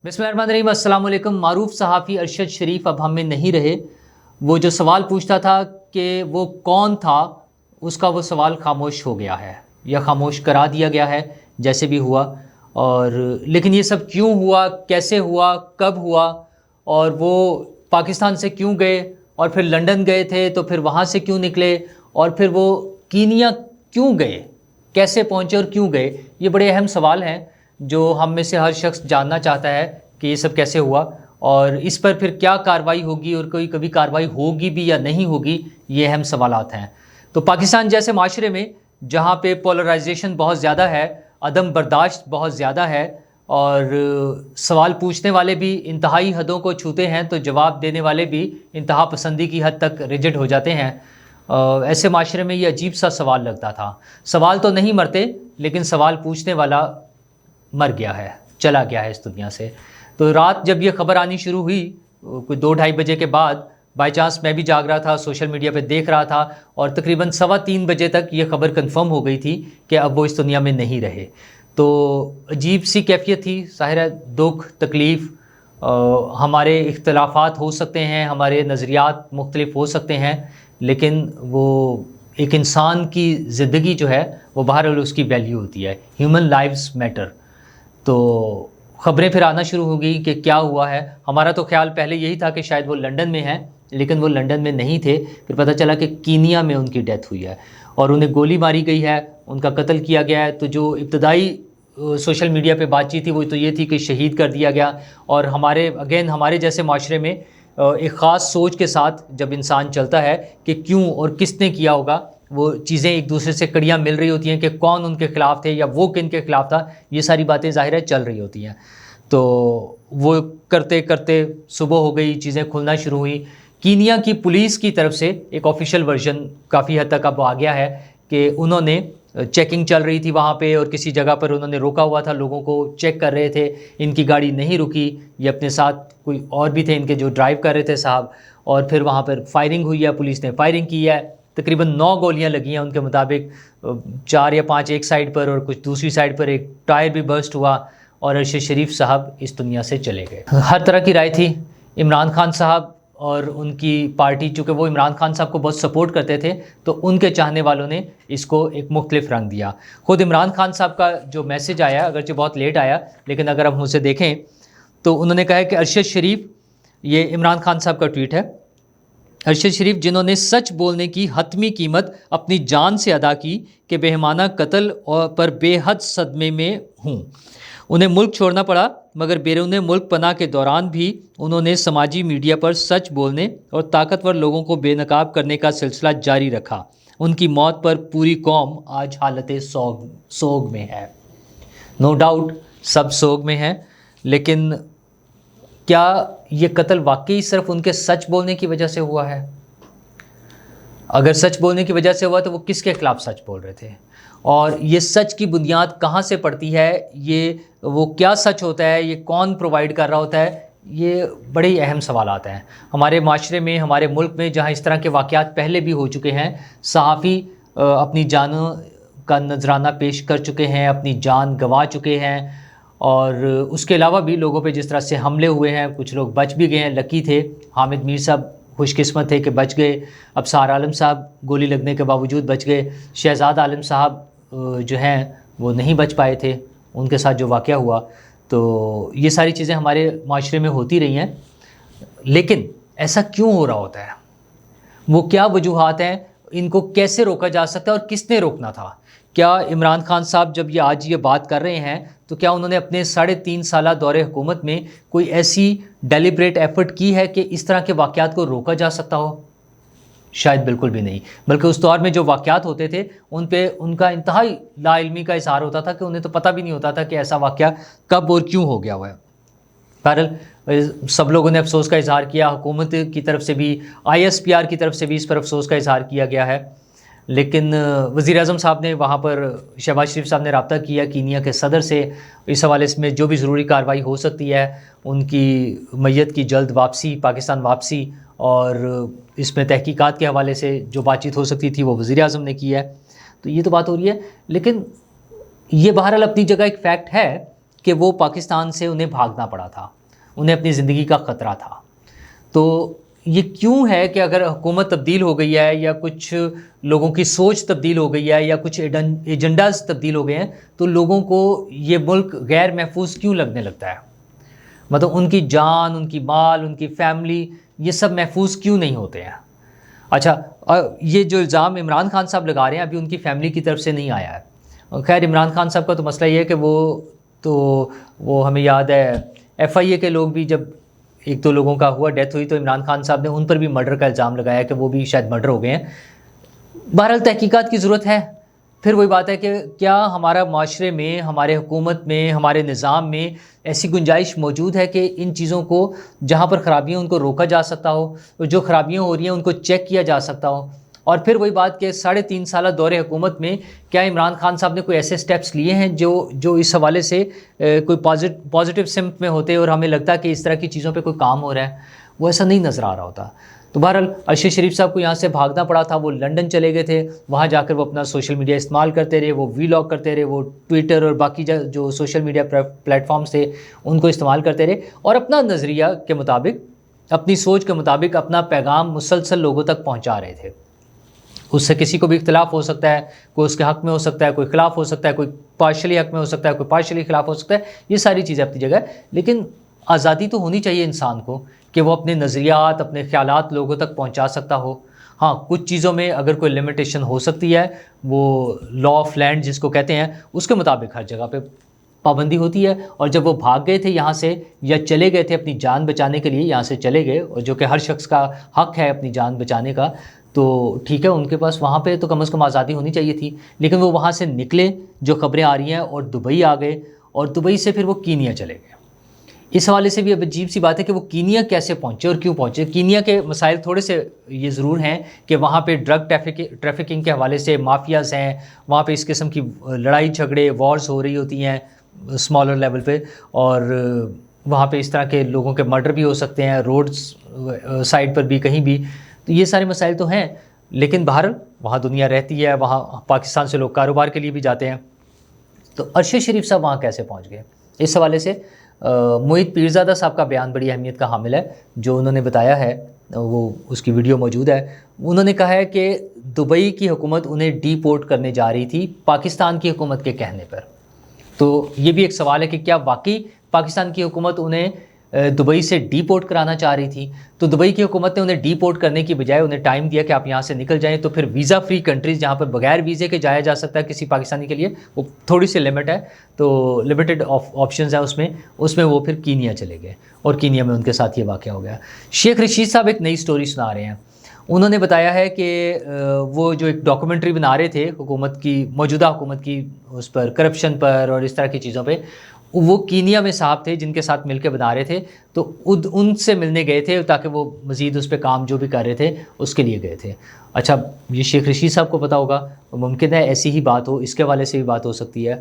بسم اللہ الرحمن الرحیم، السلام علیکم۔ معروف صحافی ارشد شریف اب ہم میں نہیں رہے۔ وہ جو سوال پوچھتا تھا کہ وہ کون تھا، اس کا وہ سوال خاموش ہو گیا ہے یا خاموش کرا دیا گیا ہے، جیسے بھی ہوا۔ اور لیکن یہ سب کیوں ہوا، کیسے ہوا، کب ہوا، اور وہ پاکستان سے کیوں گئے، اور پھر لنڈن گئے تھے تو پھر وہاں سے کیوں نکلے، اور پھر وہ کینیا کیوں گئے، کیسے پہنچے اور کیوں گئے، یہ بڑے اہم سوال ہیں جو ہم میں سے ہر شخص جاننا چاہتا ہے کہ یہ سب کیسے ہوا، اور اس پر پھر کیا کارروائی ہوگی، اور کوئی کبھی کارروائی ہوگی بھی یا نہیں ہوگی۔ یہ اہم سوالات ہیں۔ تو پاکستان جیسے معاشرے میں جہاں پہ پولرائزیشن بہت زیادہ ہے، عدم برداشت بہت زیادہ ہے، اور سوال پوچھنے والے بھی انتہائی حدوں کو چھوتے ہیں تو جواب دینے والے بھی انتہا پسندی کی حد تک ریجڈ ہو جاتے ہیں، ایسے معاشرے میں یہ عجیب سا سوال لگتا تھا۔ سوال تو نہیں مرتے، لیکن سوال پوچھنے والا مر گیا ہے، چلا گیا ہے اس دنیا سے۔ تو رات جب یہ خبر آنی شروع ہوئی، کوئی 2-2:30 بجے کے بعد، بائی چانس میں بھی جاگ رہا تھا، سوشل میڈیا پہ دیکھ رہا تھا، اور تقریباً 3:15 بجے تک یہ خبر کنفرم ہو گئی تھی کہ اب وہ اس دنیا میں نہیں رہے۔ تو عجیب سی کیفیت تھی، ظاہر ہے دکھ، تکلیف، ہمارے اختلافات ہو سکتے ہیں، ہمارے نظریات مختلف ہو سکتے ہیں، لیکن وہ ایک انسان کی زندگی جو ہے وہ بہرحال اس کی ویلیو ہوتی ہے، ہیومن لائفز میٹر۔ تو خبریں پھر آنا شروع ہو گئی کہ کیا ہوا ہے۔ ہمارا تو خیال پہلے یہی تھا کہ شاید وہ لنڈن میں ہیں، لیکن وہ لنڈن میں نہیں تھے۔ پھر پتہ چلا کہ کینیا میں ان کی ڈیتھ ہوئی ہے، اور انہیں گولی ماری گئی ہے، ان کا قتل کیا گیا ہے۔ تو جو ابتدائی سوشل میڈیا پہ بات چیت تھی وہ تو یہ تھی کہ شہید کر دیا گیا، اور ہمارے جیسے معاشرے میں ایک خاص سوچ کے ساتھ جب انسان چلتا ہے کہ کیوں اور کس نے کیا ہوگا، وہ چیزیں ایک دوسرے سے کڑیاں مل رہی ہوتی ہیں کہ کون ان کے خلاف تھے یا وہ کن کے خلاف تھا، یہ ساری باتیں ظاہر ہے چل رہی ہوتی ہیں۔ تو وہ کرتے کرتے صبح ہو گئی، چیزیں کھلنا شروع ہوئی۔ کینیا کی پولیس کی طرف سے ایک آفیشیل ورژن کافی حد تک اب آ گیا ہے کہ انہوں نے چیکنگ چل رہی تھی وہاں پہ، اور کسی جگہ پر انہوں نے روکا ہوا تھا، لوگوں کو چیک کر رہے تھے، ان کی گاڑی نہیں رکی، یہ اپنے ساتھ کوئی اور بھی تھے ان کے جو ڈرائیو کر رہے تھے صاحب، اور پھر وہاں پر فائرنگ ہوئی ہے، پولیس نے فائرنگ کی ہے، تقریباً 9 گولیاں لگی ہیں ان کے مطابق، 4 یا 5 ایک سائڈ پر اور کچھ دوسری سائڈ پر، ایک ٹائر بھی برسٹ ہوا، اور ارشد شریف صاحب اس دنیا سے چلے گئے۔ ہر طرح کی رائے تھی۔ عمران خان صاحب اور ان کی پارٹی، چونکہ وہ عمران خان صاحب کو بہت سپورٹ کرتے تھے، تو ان کے چاہنے والوں نے اس کو ایک مختلف رنگ دیا۔ خود عمران خان صاحب کا جو میسج آیا، اگرچہ بہت لیٹ آیا، لیکن اگر ہم اسے دیکھیں تو انہوں نے کہا ہے کہ ارشد شریف، یہ عمران خان صاحب کا ٹویٹ ہے، ارشد شریف جنہوں نے سچ بولنے کی حتمی قیمت اپنی جان سے ادا کی کہ بہیمانہ قتل پر بے حد صدمے میں ہوں۔ انہیں ملک چھوڑنا پڑا، مگر بیرون ملک پناہ کے دوران بھی انہوں نے سماجی میڈیا پر سچ بولنے اور طاقتور لوگوں کو بے نقاب کرنے کا سلسلہ جاری رکھا۔ ان کی موت پر پوری قوم آج حالت سوگ میں ہے۔ نو ڈاؤٹ سب سوگ میں ہیں، لیکن کیا یہ قتل واقعی صرف ان کے سچ بولنے کی وجہ سے ہوا ہے؟ اگر سچ بولنے کی وجہ سے ہوا تو وہ کس کے خلاف سچ بول رہے تھے؟ اور یہ سچ کی بنیاد کہاں سے پڑتی ہے؟ یہ وہ کیا سچ ہوتا ہے؟ یہ کون پرووائڈ کر رہا ہوتا ہے؟ یہ بڑے اہم سوالات ہیں ہمارے معاشرے میں، ہمارے ملک میں، جہاں اس طرح کے واقعات پہلے بھی ہو چکے ہیں۔ صحافی اپنی جانوں کا نذرانہ پیش کر چکے ہیں، اپنی جان گنوا چکے ہیں، اور اس کے علاوہ بھی لوگوں پہ جس طرح سے حملے ہوئے ہیں، کچھ لوگ بچ بھی گئے ہیں، لکی تھے۔ حامد میر صاحب خوش قسمت تھے کہ بچ گئے، ابصار عالم صاحب گولی لگنے کے باوجود بچ گئے، شہزاد عالم صاحب جو ہیں وہ نہیں بچ پائے تھے، ان کے ساتھ جو واقعہ ہوا۔ تو یہ ساری چیزیں ہمارے معاشرے میں ہوتی رہی ہیں، لیکن ایسا کیوں ہو رہا ہوتا ہے؟ وہ کیا وجوہات ہیں؟ ان کو کیسے روکا جا سکتا ہے، اور کس نے روکنا تھا؟ کیا عمران خان صاحب جب آج یہ بات کر رہے ہیں تو کیا انہوں نے اپنے 3.5 سالہ دور حکومت میں کوئی ایسی ڈیلیبریٹ ایفرٹ کی ہے کہ اس طرح کے واقعات کو روکا جا سکتا ہو؟ شاید بالکل بھی نہیں، بلکہ اس دور میں جو واقعات ہوتے تھے ان پہ ان کا انتہائی لا علمی کا اظہار ہوتا تھا کہ انہیں تو پتہ بھی نہیں ہوتا تھا کہ ایسا واقعہ کب اور کیوں ہو گیا ہوا ہے۔ بہرحال سب لوگوں نے افسوس کا اظہار کیا، حکومت کی طرف سے بھی، ISPR کی طرف سے بھی اس پر افسوس کا اظہار کیا گیا ہے، لیکن وزیر اعظم صاحب نے وہاں پر، شہباز شریف صاحب نے رابطہ کیا کینیا کے صدر سے، اس حوالے میں جو بھی ضروری کارروائی ہو سکتی ہے، ان کی میت کی جلد واپسی، پاکستان واپسی، اور اس میں تحقیقات کے حوالے سے جو بات چیت ہو سکتی تھی وہ وزیر اعظم نے کی ہے۔ تو یہ تو بات ہو رہی ہے، لیکن یہ بہرحال اپنی جگہ ایک فیکٹ ہے کہ وہ پاکستان سے انہیں بھاگنا پڑا تھا، انہیں اپنی زندگی کا خطرہ تھا۔ تو یہ کیوں ہے کہ اگر حکومت تبدیل ہو گئی ہے یا کچھ لوگوں کی سوچ تبدیل ہو گئی ہے یا کچھ ایجنڈاز تبدیل ہو گئے ہیں تو لوگوں کو یہ ملک غیر محفوظ کیوں لگنے لگتا ہے؟ مطلب ان کی جان، ان کی مال، ان کی فیملی، یہ سب محفوظ کیوں نہیں ہوتے ہیں؟ اچھا، یہ جو الزام عمران خان صاحب لگا رہے ہیں ابھی ان کی فیملی کی طرف سے نہیں آیا ہے۔ خیر عمران خان صاحب کا تو مسئلہ یہ ہے کہ وہ ہمیں یاد ہے ایف آئی اے کے لوگ بھی جب ایک دو لوگوں کا ہوا ڈیتھ ہوئی تو عمران خان صاحب نے ان پر بھی مرڈر کا الزام لگایا کہ وہ بھی شاید مرڈر ہو گئے ہیں۔ بہرحال تحقیقات کی ضرورت ہے۔ پھر وہی بات ہے کہ کیا ہمارا معاشرے میں، ہمارے حکومت میں، ہمارے نظام میں ایسی گنجائش موجود ہے کہ ان چیزوں کو، جہاں پر خرابیاں ان کو روکا جا سکتا ہو، جو خرابیاں ہو رہی ہیں ان کو چیک کیا جا سکتا ہو؟ اور پھر وہی بات کہ 3.5 سالہ دور حکومت میں کیا عمران خان صاحب نے کوئی ایسے سٹیپس لیے ہیں جو اس حوالے سے کوئی پازیٹیو سمت میں ہوتے اور ہمیں لگتا کہ اس طرح کی چیزوں پہ کوئی کام ہو رہا ہے؟ وہ ایسا نہیں نظر آ رہا ہوتا۔ تو بہرحال ارشد شریف صاحب کو یہاں سے بھاگنا پڑا تھا، وہ لنڈن چلے گئے تھے، وہاں جا کر وہ اپنا سوشل میڈیا استعمال کرتے رہے، وہ وی لاگ کرتے رہے، وہ ٹویٹر اور باقی جو سوشل میڈیا پلیٹ فارمز تھے ان کو استعمال کرتے رہے اور اپنا نظریہ کے مطابق، اپنی سوچ کے مطابق اپنا پیغام مسلسل لوگوں تک پہنچا رہے تھے۔ اس سے کسی کو بھی اختلاف ہو سکتا ہے، کوئی اس کے حق میں ہو سکتا ہے، کوئی خلاف ہو سکتا ہے، کوئی پارشلی حق میں ہو سکتا ہے، کوئی پارشلی خلاف ہو سکتا ہے، یہ ساری چیزیں اپنی جگہ ہے، لیکن آزادی تو ہونی چاہیے انسان کو کہ وہ اپنے نظریات، اپنے خیالات لوگوں تک پہنچا سکتا ہو۔ ہاں، کچھ چیزوں میں اگر کوئی لمیٹیشن ہو سکتی ہے، وہ لا آف لینڈ جس کو کہتے ہیں، اس کے مطابق ہر جگہ پہ پابندی ہوتی ہے۔ اور جب وہ بھاگ گئے تھے یہاں سے یا چلے گئے تھے اپنی جان بچانے کے لیے، یہاں سے چلے گئے، اور جو کہ ہر شخص کا حق ہے اپنی جان بچانے کا، تو ٹھیک ہے، ان کے پاس وہاں پہ تو کم از کم آزادی ہونی چاہیے تھی، لیکن وہ وہاں سے نکلے، جو خبریں آ رہی ہیں، اور دبئی آ گئے، اور دبئی سے پھر وہ کینیا چلے گئے۔ اس حوالے سے بھی اب عجیب سی بات ہے کہ وہ کینیا کیسے پہنچے اور کیوں پہنچے۔ کینیا کے مسائل تھوڑے سے یہ ضرور ہیں کہ وہاں پہ ڈرگ ٹریفکنگ کے حوالے سے مافیاز ہیں، وہاں پہ اس قسم کی لڑائی جھگڑے، وارز ہو رہی ہوتی ہیں اسمالر لیول پہ، اور وہاں پہ اس طرح کے لوگوں کے مرڈر بھی ہو سکتے ہیں روڈز سائڈ پر بھی، کہیں بھی۔ تو یہ سارے مسائل تو ہیں، لیکن بہرحال وہاں دنیا رہتی ہے، وہاں پاکستان سے لوگ کاروبار کے لیے بھی جاتے ہیں۔ تو ارشد شریف صاحب وہاں کیسے پہنچ گئے؟ اس حوالے سے معید پیرزادہ صاحب کا بیان بڑی اہمیت کا حامل ہے، جو انہوں نے بتایا ہے، وہ اس کی ویڈیو موجود ہے۔ انہوں نے کہا ہے کہ دبئی کی حکومت انہیں ڈی پورٹ کرنے جا رہی تھی پاکستان کی حکومت کے کہنے پر۔ تو یہ بھی ایک سوال ہے کہ کیا واقعی پاکستان کی حکومت انہیں دبئی سے ڈی پورٹ کرانا چاہ رہی تھی؟ تو دبئی کی حکومت نے انہیں ڈی پورٹ کرنے کی بجائے انہیں ٹائم دیا کہ آپ یہاں سے نکل جائیں۔ تو پھر ویزا فری کنٹریز جہاں پر بغیر ویزے کے جایا جا سکتا ہے کسی پاکستانی کے لیے، وہ تھوڑی سی لمٹ ہے، تو لمیٹڈ آپشنز ہیں اس میں وہ پھر کینیا چلے گئے، اور کینیا میں ان کے ساتھ یہ واقعہ ہو گیا۔ شیخ رشید صاحب ایک نئی سٹوری سنا رہے ہیں۔ انہوں نے بتایا ہے کہ وہ جو ایک ڈاکومنٹری بنا رہے تھے حکومت کی، موجودہ حکومت کی، اس پر کرپشن پر اور اس طرح کی چیزوں پہ، وہ کینیا میں صاحب تھے جن کے ساتھ مل کے بنا رہے تھے، تو ان سے ملنے گئے تھے تاکہ وہ مزید اس پہ کام جو بھی کر رہے تھے اس کے لیے گئے تھے۔ اچھا، یہ شیخ رشید صاحب کو پتہ ہوگا، ممکن ہے ایسی ہی بات ہو، اس کے حوالے سے بھی بات ہو سکتی ہے۔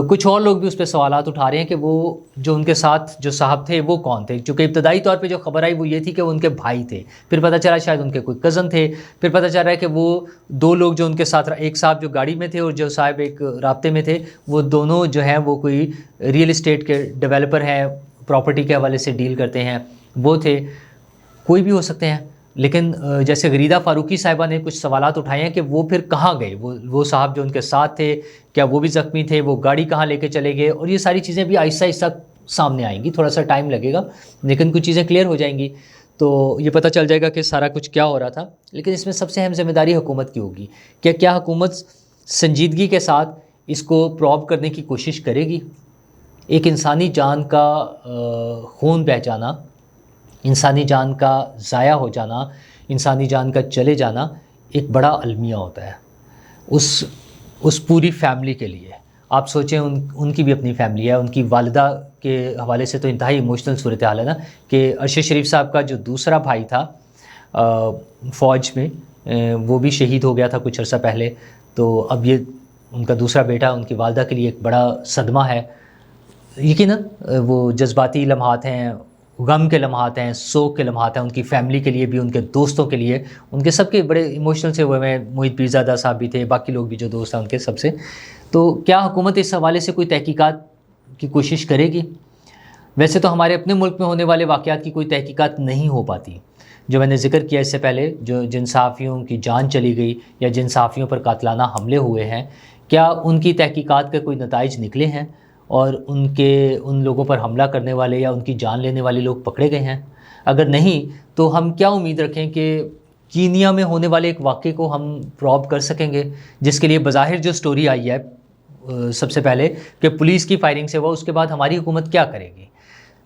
کچھ اور لوگ بھی اس پہ سوالات اٹھا رہے ہیں کہ وہ جو ان کے ساتھ جو صاحب تھے وہ کون تھے، چونکہ ابتدائی طور پہ جو خبر آئی وہ یہ تھی کہ وہ ان کے بھائی تھے، پھر پتہ چلا شاید ان کے کوئی کزن تھے، پھر پتہ چل رہا ہے کہ وہ دو لوگ جو ان کے ساتھ، ایک صاحب جو گاڑی میں تھے اور جو صاحب ایک رابطے میں تھے، وہ دونوں جو ہیں وہ کوئی ریئل اسٹیٹ کے ڈیولپر ہیں، پراپرٹی کے حوالے سے ڈیل کرتے ہیں، وہ تھے، کوئی بھی ہو سکتے ہیں۔ لیکن جیسے غریدہ فاروقی صاحبہ نے کچھ سوالات اٹھائے ہیں کہ وہ پھر کہاں گئے، وہ صاحب جو ان کے ساتھ تھے، کیا وہ بھی زخمی تھے، وہ گاڑی کہاں لے کے چلے گئے، اور یہ ساری چیزیں بھی آہستہ آہستہ سامنے آئیں گی، تھوڑا سا ٹائم لگے گا، لیکن کچھ چیزیں کلیئر ہو جائیں گی تو یہ پتہ چل جائے گا کہ سارا کچھ کیا ہو رہا تھا۔ لیکن اس میں سب سے اہم ذمہ داری حکومت کی ہوگی کہ کیا حکومت سنجیدگی کے ساتھ اس کو پروب کرنے کی کوشش کرے گی۔ ایک انسانی جان کا خون بہہ جانا، انسانی جان کا ضائع ہو جانا، انسانی جان کا چلے جانا ایک بڑا المیہ ہوتا ہے اس پوری فیملی کے لیے۔ آپ سوچیں ان کی بھی اپنی فیملی ہے، ان کی والدہ کے حوالے سے تو انتہائی ایموشنل صورتحال ہے نا، کہ ارشد شریف صاحب کا جو دوسرا بھائی تھا فوج میں، وہ بھی شہید ہو گیا تھا کچھ عرصہ پہلے، تو اب یہ ان کا دوسرا بیٹا ان کی والدہ کے لیے ایک بڑا صدمہ ہے۔ یقیناً وہ جذباتی لمحات ہیں، غم کے لمحات ہیں، سوگ کے لمحات ہیں، ان کی فیملی کے لیے بھی، ان کے دوستوں کے لیے، ان کے سب کے بڑے ایموشنل سے ہوئے ہیں۔ معید پیرزادہ صاحب بھی تھے، باقی لوگ بھی جو دوست ہیں ان کے سب سے۔ تو کیا حکومت اس حوالے سے کوئی تحقیقات کی کوشش کرے گی؟ ویسے تو ہمارے اپنے ملک میں ہونے والے واقعات کی کوئی تحقیقات نہیں ہو پاتی. جو میں نے ذکر کیا اس سے پہلے، جن صحافیوں کی جان چلی گئی یا جن صحافیوں پر قاتلانہ حملے ہوئے ہیں، کیا ان کی تحقیقات کے کوئی نتائج نکلے ہیں اور ان لوگوں پر حملہ کرنے والے یا ان کی جان لینے والے لوگ پکڑے گئے ہیں؟ اگر نہیں تو ہم کیا امید رکھیں کہ کینیا میں ہونے والے ایک واقعے کو ہم پروب کر سکیں گے، جس کے لیے بظاہر جو سٹوری آئی ہے سب سے پہلے کہ پولیس کی فائرنگ سے ہوا، اس کے بعد ہماری حکومت کیا کرے گی؟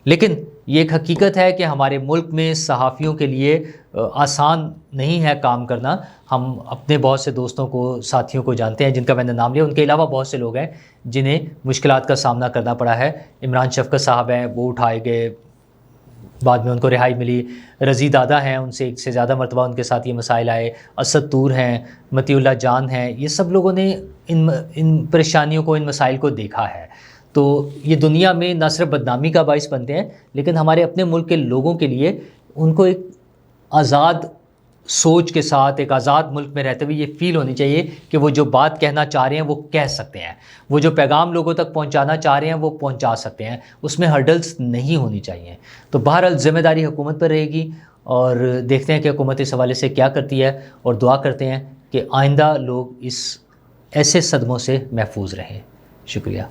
لیکن یہ ایک حقیقت ہے کہ ہمارے ملک میں صحافیوں کے لیے آسان نہیں ہے کام کرنا. ہم اپنے بہت سے دوستوں کو، ساتھیوں کو جانتے ہیں جن کا میں نے نام لیا، ان کے علاوہ بہت سے لوگ ہیں جنہیں مشکلات کا سامنا کرنا پڑا ہے. عمران شفقت صاحب ہیں، وہ اٹھائے گئے، بعد میں ان کو رہائی ملی. رضی دادا ہیں، ان سے ایک سے زیادہ مرتبہ ان کے ساتھ یہ مسائل آئے. اسد طور ہیں، مطیع اللہ جان ہیں، یہ سب لوگوں نے ان پریشانیوں کو، ان مسائل کو دیکھا ہے. تو یہ دنیا میں نہ صرف بدنامی کا باعث بنتے ہیں، لیکن ہمارے اپنے ملک کے لوگوں کے لیے ان کو ایک آزاد سوچ کے ساتھ، ایک آزاد ملک میں رہتے ہوئے یہ فیل ہونی چاہیے کہ وہ جو بات کہنا چاہ رہے ہیں وہ کہہ سکتے ہیں، وہ جو پیغام لوگوں تک پہنچانا چاہ رہے ہیں وہ پہنچا سکتے ہیں، اس میں ہرڈلز نہیں ہونی چاہیے. تو بہرحال ذمہ داری حکومت پر رہے گی، اور دیکھتے ہیں کہ حکومت اس حوالے سے کیا کرتی ہے، اور دعا کرتے ہیں کہ آئندہ لوگ اس ایسے صدموں سے محفوظ رہیں. شکریہ.